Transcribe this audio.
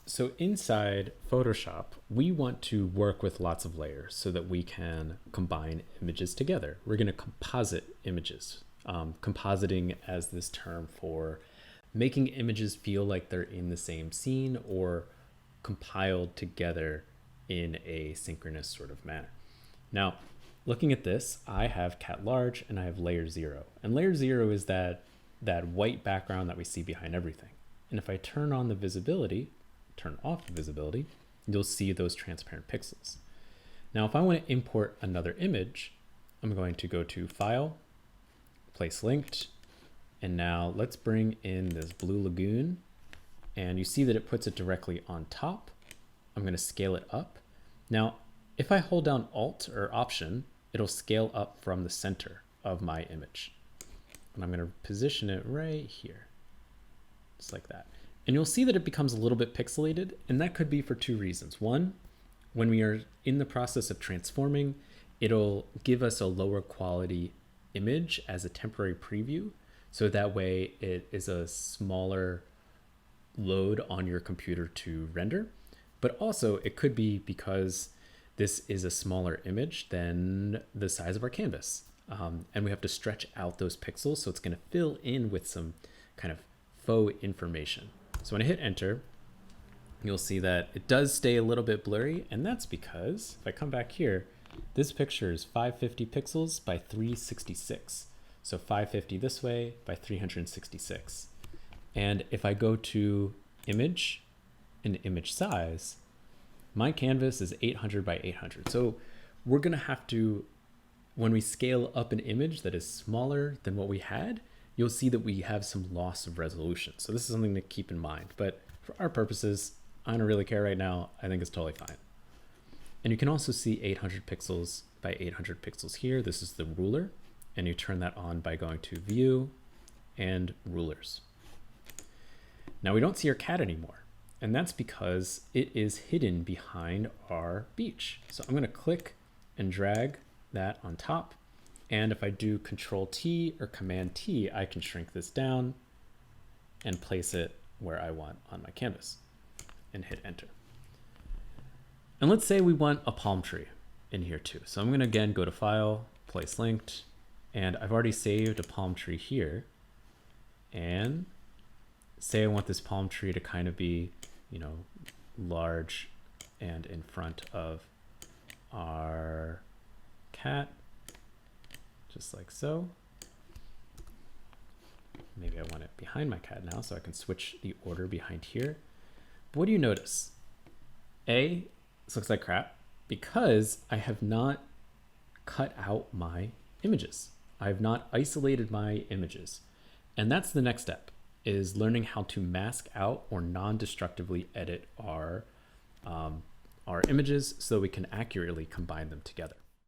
So inside Photoshop, we want to work with lots of layers so that we can combine images together. We're going to composite images. Compositing as this term for making images feel like they're in the same scene or compiled together in a synchronous sort of manner. Now, looking at this, I have cat large and I have layer 0. And layer 0 is that white background that we see behind everything. And if I turn on the visibility, turn off the visibility, you'll see those transparent pixels. Now, if I want to import another image, I'm going to go to File, Place Linked, and now let's bring in this blue lagoon, and you see that it puts it directly on top. I'm going to scale it up. Now, if I hold down Alt or Option, it'll scale up from the center of my image. And I'm going to position it right here, just like that. And you'll see that it becomes a little bit pixelated, and that could be for two reasons. One, when we are in the process of transforming, it'll give us a lower quality image as a temporary preview. So that way it is a smaller load on your computer to render. But also it could be because this is a smaller image than the size of our canvas. And we have to stretch out those pixels. So it's going to fill in with some kind of faux information. So when I hit enter, you'll see that it does stay a little bit blurry. And that's because if I come back here, this picture is 550 pixels by 366. So 550 this way by 366. And if I go to image and image size, my canvas is 800 by 800. So we're going to have to, when we scale up an image that is smaller than what we had, you'll see that we have some loss of resolution. So this is something to keep in mind. But for our purposes, I don't really care right now. I think it's totally fine. And you can also see 800 pixels by 800 pixels here. This is the ruler. And you turn that on by going to View and Rulers. Now we don't see our cat anymore. And that's because it is hidden behind our beach. So I'm going to click and drag that on top. And if I do Control T or Command T, I can shrink this down and place it where I want on my canvas and hit enter. And let's say we want a palm tree in here too. So I'm going to again go to File, Place Linked, and I've already saved a palm tree here. And say I want this palm tree to kind of be, you know, large and in front of our cat. Just like so. Maybe I want it behind my cat now, so I can switch the order behind here. But what do you notice? A, this looks like crap because I have not cut out my images. I have not isolated my images. And that's the next step, is learning how to mask out or non-destructively edit our images so we can accurately combine them together.